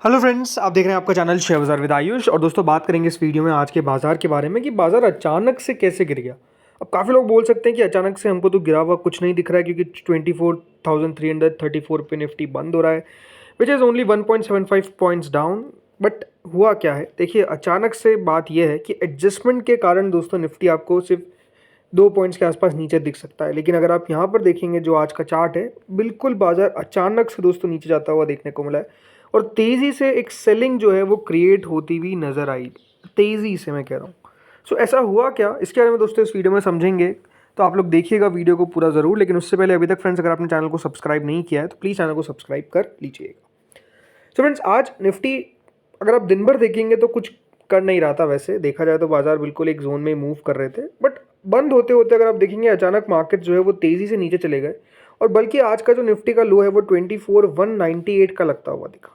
Hello friends, आप देख रहे हैं आपका चैनल शेयर बाजार विद आयुष। और दोस्तों, बात करेंगे इस वीडियो में आज के बाजार के बारे में कि बाजार अचानक से कैसे गिर गया। अब काफ़ी लोग बोल सकते हैं कि अचानक से हमको तो गिरा हुआ कुछ नहीं दिख रहा है, क्योंकि 24,334 पे निफ्टी बंद हो रहा है, which is only 1.75 points down. But हुआ क्या है, देखिए अचानक से बात यह है कि एडजस्टमेंट के कारण दोस्तों निफ्टी आपको सिर्फ 2 पॉइंट्स के आसपास नीचे दिख सकता है। लेकिन अगर आप यहाँ पर देखेंगे जो आज का चार्ट है, बिल्कुल बाजार अचानक से दोस्तों नीचे जाता हुआ देखने को मिला है और तेज़ी से एक सेलिंग जो है वो क्रिएट होती हुई नज़र आई, तेज़ी से मैं कह रहा हूँ। सो ऐसा हुआ क्या, इसके बारे में दोस्तों इस वीडियो में समझेंगे, तो आप लोग देखिएगा वीडियो को पूरा ज़रूर। लेकिन उससे पहले अभी तक फ्रेंड्स अगर आपने चैनल को सब्सक्राइब नहीं किया है तो प्लीज़ चैनल को सब्सक्राइब कर लीजिएगा। सो फ्रेंड्स, आज निफ्टी अगर आप दिन भर देखेंगे तो कुछ कर नहीं रहा था। वैसे देखा जाए तो बाजार बिल्कुल एक जोन में मूव कर रहे थे, बट बंद होते होते अगर आप देखेंगे अचानक मार्केट जो है वो तेज़ी से नीचे चले गए। और बल्कि आज का जो निफ्टी का लो है वो 24,198 का लगता हुआ दिखा।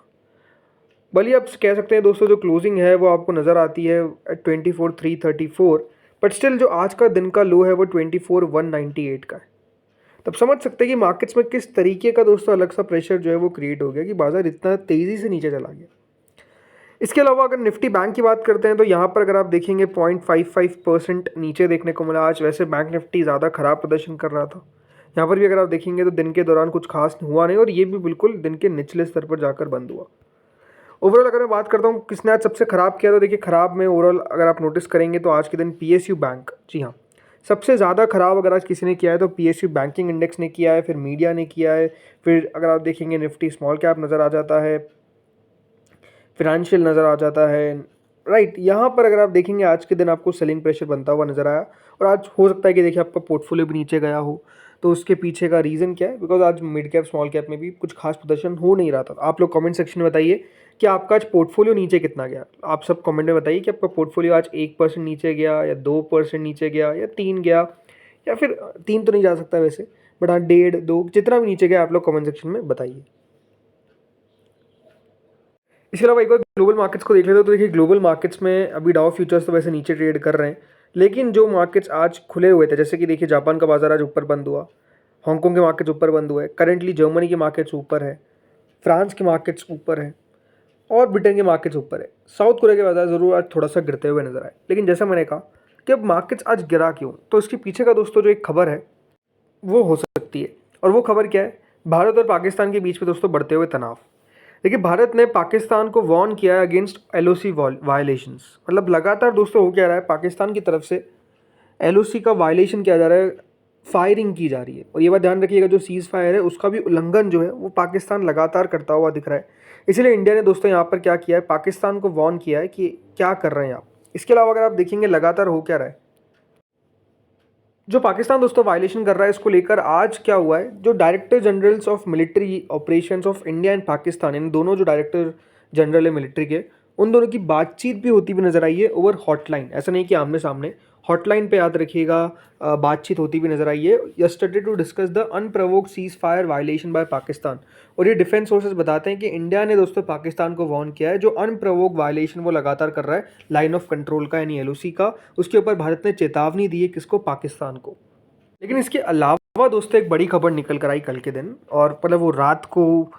भले आप कह सकते हैं दोस्तों जो क्लोजिंग है वो आपको नज़र आती है एट 24,334, बट स्टिल जो आज का दिन का लो है वो 24,198 का है। तब समझ सकते हैं कि मार्केट्स में किस तरीके का दोस्तों अलग सा प्रेशर जो है वो क्रिएट हो गया कि बाजार इतना तेज़ी से नीचे चला गया। इसके अलावा अगर निफ्टी बैंक की बात करते हैं तो यहाँ पर अगर आप देखेंगे 0.55% नीचे देखने को मिला आज। वैसे बैंक निफ्टी ज़्यादा खराब प्रदर्शन कर रहा था। यहाँ पर भी अगर आप देखेंगे तो दिन के दौरान कुछ खास हुआ नहीं और ये भी बिल्कुल दिन के निचले स्तर पर जाकर बंद हुआ। ओवरऑल अगर मैं बात करता हूँ किसने आज सबसे खराब किया, तो देखिए खराब में ओवरऑल अगर आप नोटिस करेंगे तो आज के दिन पीएसयू बैंक, जी हाँ, सबसे ज़्यादा खराब अगर आज किसी ने किया है तो पीएसयू बैंकिंग इंडेक्स ने किया है, फिर मीडिया ने किया है, फिर अगर आप देखेंगे निफ्टी स्मॉल कैप नज़र आ जाता है, फिनेंशियल नज़र आ जाता है, राइट। यहाँ पर अगर आप देखेंगे आज के दिन आपको सेलिंग प्रेशर बनता हुआ नज़र आया। और आज हो सकता है कि देखिए आपका पोर्टफोलियो भी नीचे गया हो, तो उसके पीछे का रीज़न क्या है, बिकॉज आज मिड कैप स्मॉल कैप में भी कुछ खास प्रदर्शन हो नहीं रहा था। आप लोग कमेंट सेक्शन में बताइए कि आपका आज पोर्टफोलियो नीचे कितना गया। आप सब कमेंट में बताइए कि आपका पोर्टफोलियो आज 1% नीचे गया या 2% नीचे गया या 3 गया, या फिर 3 तो नहीं जा सकता वैसे, बट हाँ 1.5 2 जितना भी नीचे गया आप लोग कमेंट सेक्शन में बताइए। इसके अलावा एक बार ग्लोबल मार्केट्स को देख लेते हो तो देखिए ग्लोबल मार्केट्स में अभी डाउ फ्यूचर्स तो वैसे नीचे ट्रेड कर रहे हैं, लेकिन जो मार्केट्स आज खुले हुए थे, जैसे कि देखिए जापान का बाजार आज ऊपर बंद हुआ, हांगकांग के मार्केट्स ऊपर बंद हुए, करेंटली जर्मनी के मार्केट्स ऊपर है, फ्रांस के मार्केट्स ऊपर है और ब्रिटेन के मार्केट्स ऊपर है। साउथ कोरिया के बाजार जरूर आज थोड़ा सा गिरते हुए नजर आए। लेकिन जैसा मैंने कहा कि अब मार्केट्स आज गिरा क्यों, तो इसके पीछे का दोस्तों जो एक खबर है वो हो सकती है। और वो खबर क्या है, भारत और पाकिस्तान के बीच में दोस्तों बढ़ते हुए तनाव। देखिए भारत ने पाकिस्तान को वार्न किया है अगेंस्ट एलओसी वायलेशंस। मतलब लगातार दोस्तों हो क्या रहा है, पाकिस्तान की तरफ से एलओसी का वायलेशन किया जा रहा है, फायरिंग की जा रही है। और ये बात ध्यान रखिएगा, जो सीज़ फायर है उसका भी उल्लंघन जो है वो पाकिस्तान लगातार करता हुआ दिख रहा है। इसलिए इंडिया ने दोस्तों यहाँ पर क्या किया है, पाकिस्तान को वार्न किया है कि क्या कर रहे हैं आप। इसके अलावा अगर आप देखेंगे लगातार हो क्या रहा है, जो पाकिस्तान दोस्तों वायलेशन कर रहा है, इसको लेकर आज क्या हुआ है, जो director generals of military operations of India and Pakistan, इन दोनों जो डायरेक्टर जनरल है मिलिट्री के, उन दोनों की बातचीत भी होती हुई नजर आई है ओवर हॉटलाइन। ऐसा नहीं कि आमने सामने, हॉटलाइन पे याद रखिएगा बातचीत होती हुई नजर आई है yesterday to discuss the unprovoked cease fire violation by Pakistan. और ये डिफेंस सोर्सेज बताते हैं कि इंडिया ने दोस्तों पाकिस्तान को वार्न किया है, जो अनप्रोवोक्ड वायलेशन वो लगातार कर रहा है लाइन ऑफ कंट्रोल का यानी एलओसी का, उसके ऊपर भारत ने चेतावनी दी है किसको, पाकिस्तान को। लेकिन इसके अलावा दोस्तों एक बड़ी खबर निकल कर आई कल के दिन, और मतलब वो रात को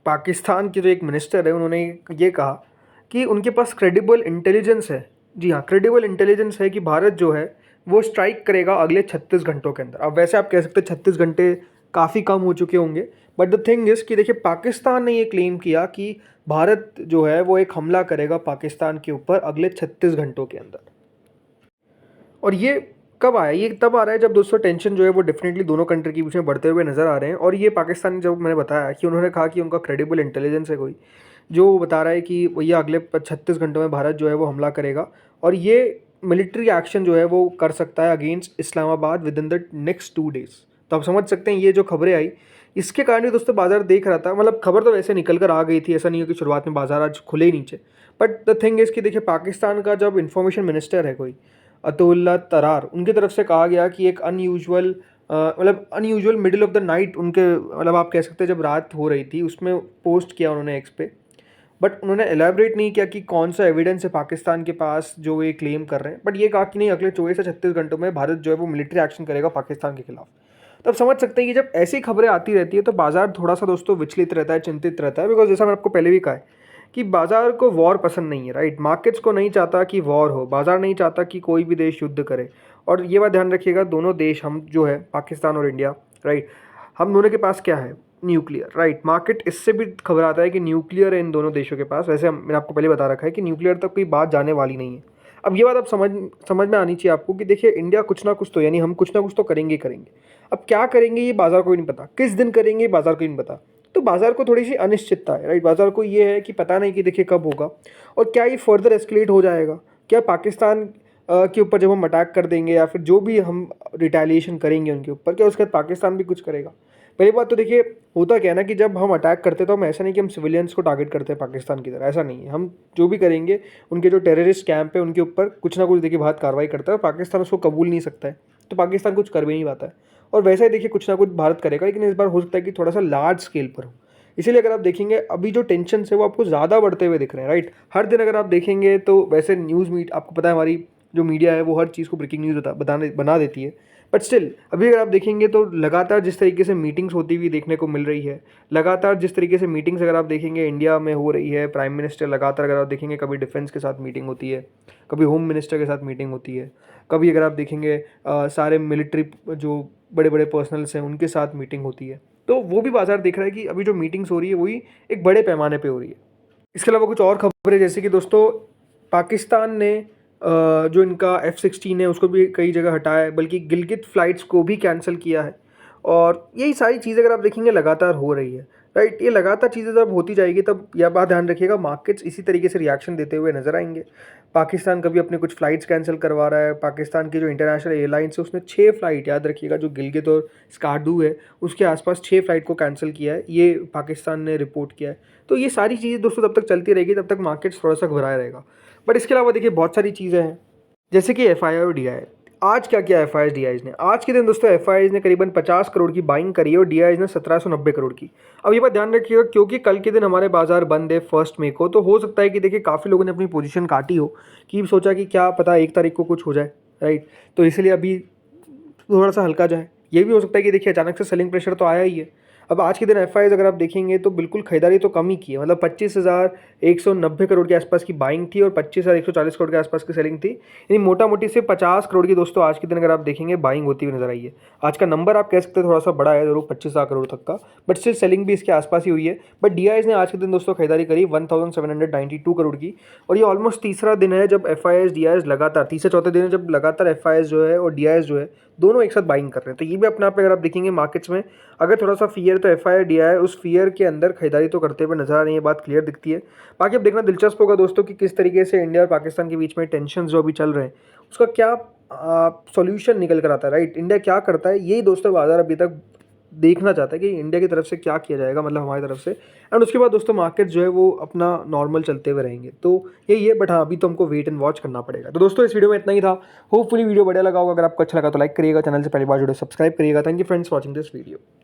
पाकिस्तान के जो एक मिनिस्टर है उन्होंने ये कहा कि उनके पास क्रेडिबल इंटेलिजेंस है, जी हाँ क्रेडिबल इंटेलिजेंस है, कि भारत जो है वो स्ट्राइक करेगा अगले 36 घंटों के अंदर। अब वैसे आप कह सकते हैं 36 घंटे काफ़ी कम हो चुके होंगे, बट द थिंग इज़ कि देखिए पाकिस्तान ने ये क्लेम किया कि भारत जो है वो एक हमला करेगा पाकिस्तान के ऊपर अगले 36 घंटों के अंदर। और ये कब आया, ये तब आ रहा है जब दोस्तों टेंशन जो है वो डेफिनेटली दोनों कंट्री के बीच में बढ़ते हुए नज़र आ रहे हैं। और ये पाकिस्तान, जब मैंने बताया कि उन्होंने कहा कि उनका क्रेडिबल इंटेलिजेंस है कोई, जो बता रहा है कि भैया अगले 36 घंटों में भारत जो है वो हमला करेगा और ये मिलिट्री एक्शन जो है वो कर सकता है against Islamabad with in the next 2 days. तो आप समझ सकते हैं ये जो खबरें आई इसके कारण भी दोस्तों बाजार देख रहा था। मतलब खबर तो वैसे निकल कर आ गई थी, ऐसा नहीं है कि शुरुआत में बाजार आज खुले ही नीचे, बट द थिंग इज़ कि देखिए पाकिस्तान का जब इंफॉर्मेशन मिनिस्टर है कोई अतुल्ला तरार, उनकी तरफ से कहा गया कि एक unusual middle of the night उनके, मतलब आप कह सकते हैं जब रात हो रही थी उसमें पोस्ट किया उन्होंने एक्स पे, बट उन्होंने एलैबोरेट नहीं किया कि कौन सा एविडेंस है पाकिस्तान के पास जो ये क्लेम कर रहे हैं। बट ये कहा कि नहीं अगले 24 से 36 घंटों में भारत जो है वो मिलिट्री एक्शन करेगा पाकिस्तान के खिलाफ। तो आप समझ सकते हैं कि जब ऐसी खबरें आती रहती है तो बाजार थोड़ा सा दोस्तों विचलित रहता है, चिंतित रहता है, बिकॉज जैसा मैंने आपको पहले भी कहा है कि बाज़ार को वॉर पसंद नहीं है, राइट। मार्केट्स को नहीं चाहता कि वॉर हो, बाज़ार नहीं चाहता कि कोई भी देश युद्ध करे। और ये बात ध्यान रखिएगा, दोनों देश हम जो है पाकिस्तान और इंडिया, राइट, हम दोनों के पास क्या है, न्यूक्लियर, राइट। मार्केट इससे भी घबराता है कि न्यूक्लियर है इन दोनों देशों के पास। वैसे मैंने आपको पहले बता रखा है कि न्यूक्लियर तक कोई बात जाने वाली नहीं है। अब ये बात आप समझ में आनी चाहिए आपको कि देखिए इंडिया कुछ ना कुछ तो, यानी हम कुछ ना कुछ तो करेंगे ही करेंगे। अब क्या करेंगे ये बाज़ार को ही नहीं पता, किस दिन करेंगे ये बाज़ार को ही नहीं पता। तो बाज़ार को थोड़ी सी अनिश्चितता है, राइट। बाज़ार को ये है कि पता नहीं कि देखिए कब होगा और क्या ये फर्दर एस्केलेट हो जाएगा। क्या पाकिस्तान के ऊपर जब हम अटैक कर देंगे या फिर जो भी हम रिटेलिएशन करेंगे उनके ऊपर, क्या उसके बाद पाकिस्तान भी कुछ करेगा। पहली बात तो देखिए होता क्या है ना कि जब हम अटैक करते हैं तो हम ऐसा नहीं कि हम सिविलियंस को टारगेट करते हैं पाकिस्तान की तरह, ऐसा नहीं है। हम जो भी करेंगे उनके जो टेररिस्ट कैंप है उनके ऊपर कुछ ना कुछ देखिए भारत कार्रवाई करता है और पाकिस्तान उसको कबूल नहीं सकता है, तो पाकिस्तान कुछ कर भी नहीं पाता है। और वैसे ही देखिए कुछ ना कुछ भारत करेगा, लेकिन इस बार हो सकता है कि थोड़ा सा लार्ज स्केल पर हो। इसीलिए अगर आप देखेंगे अभी जो टेंशन है वो आपको ज़्यादा बढ़ते हुए दिख रहे हैं, राइट। हर दिन अगर आप देखेंगे तो वैसे न्यूज़ आपको पता है हमारी जो मीडिया है वो हर चीज़ को ब्रेकिंग न्यूज़ बना देती है, बट स्टिल अभी अगर आप देखेंगे तो लगातार जिस तरीके से मीटिंग्स होती हुई देखने को मिल रही है, लगातार जिस तरीके से मीटिंग्स अगर आप देखेंगे इंडिया में हो रही है, प्राइम मिनिस्टर लगातार अगर आप देखेंगे कभी डिफेंस के साथ मीटिंग होती है, कभी होम मिनिस्टर के साथ मीटिंग होती है, कभी अगर आप देखेंगे सारे मिलिट्री जो बड़े बड़े पर्सनल्स हैं उनके साथ मीटिंग होती है, तो वो भी बाजार देख रहा है कि अभी जो मीटिंग्स हो रही है वही एक बड़े पैमाने पे हो रही है। इसके अलावा कुछ और खबरें जैसे कि दोस्तों पाकिस्तान ने जो इनका F-16 है उसको भी कई जगह हटाया है, बल्कि गिलगित फ़्लाइट्स को भी कैंसिल किया है। और यही सारी चीज़ें अगर आप देखेंगे लगातार हो रही है, राइट। ये लगातार चीज़ें जब होती जाएगी तब यह बात ध्यान रखिएगा मार्केट्स इसी तरीके से रिएक्शन देते हुए नजर आएंगे। पाकिस्तान कभी अपने कुछ फ़्लाइट्स कैंसिल करवा रहा है, पाकिस्तान की जो इंटरनेशनल एयरलाइंस है उसने 6 फ़्लाइट, याद रखिएगा, जो गिलगित और स्कार्डू है उसके आसपास 6 फ़्लाइट को कैंसिल किया है, ये पाकिस्तान ने रिपोर्ट किया है। तो ये सारी चीज़ें दोस्तों तब तक चलती रहेगी, तब तक मार्केट्स थोड़ा सा घबराया रहेगा। बट इसके अलावा देखिए बहुत सारी चीज़ें हैं जैसे कि एफ आई और डी आई। आज क्या किया एफ आई डी आई ने? आज के दिन दोस्तों एफ आई ने करीबन 50 करोड़ की बाइंग करी है और डी आई ने 1790 करोड़ की। अब ये बात ध्यान रखिएगा क्योंकि कल के दिन हमारे बाजार बंद है 1 मई को, तो हो सकता है कि देखिए काफ़ी लोगों ने अपनी पोजीशन काटी हो कि सोचा कि क्या पता 1 तारीख को कुछ हो जाए, राइट। तो इसलिए अभी थोड़ा सा हल्का जाए। ये भी हो सकता है कि देखिए अचानक से सेलिंग प्रेशर तो आया ही है। अब आज के दिन एफ अगर आप देखेंगे तो बिल्कुल खरीदारी तो कम ही की है, मतलब 25,190 करोड़ के आसपास की बाइंग थी और 25,140 करोड़ के आसपास की सेलिंग थी, यानी मोटा मोटी से 50 करोड़ की दोस्तों आज के दिन अगर आप देखेंगे बाइंग होती हुई नजर आई है। आज का नंबर आप कह सकते हैं थोड़ा सा बड़ा है जरूर 25,000 करोड़ तक का, बट स्टिल सेलिंग भी इसके आसपास ही हुई है। बट डी ने आज के दिन दोस्तों खरीदारी करी 1792 करोड़ की, और ये ऑलमोस्ट तीसरा दिन है जब एफ आई लगातार, तीसरे चौथे दिन है जब लगातार एफ जो है और डी जो है दोनों एक साथ बाइंग कर रहे हैं। तो ये भी अपने आप में अगर आप देखेंगे मार्केट्स में अगर थोड़ा सा फियर, तो एफ आई डी आई उस फियर के अंदर खरीदारी तो करते हुए नजर आ रही है, बात क्लियर दिखती है। बाकी अब देखना दिलचस्प होगा दोस्तों कि किस तरीके से इंडिया और पाकिस्तान के बीच में टेंशन जो अभी चल रहे हैं उसका क्या सॉल्यूशन निकल कर आता है, राइट। इंडिया क्या करता है यही दोस्तों बाजार अभी तक देखना चाहता है कि इंडिया की तरफ से क्या किया जाएगा, मतलब हमारी तरफ से। एंड उसके बाद दोस्तों मार्केट जो है वो अपना नॉर्मल चलते हुए रहेंगे, तो यही है। बट हाँ अभी तो हमको वेट एंड वॉच करना पड़ेगा। तो दोस्तों इस वीडियो में इतना ही था। होपफुली वीडियो बढ़िया लगा होगा। अगर आपको अच्छा लगा तो लाइक करिएगा, चैनल से पहली बार जुड़े सब्सक्राइब करिएगा। Thank you friends watching this video.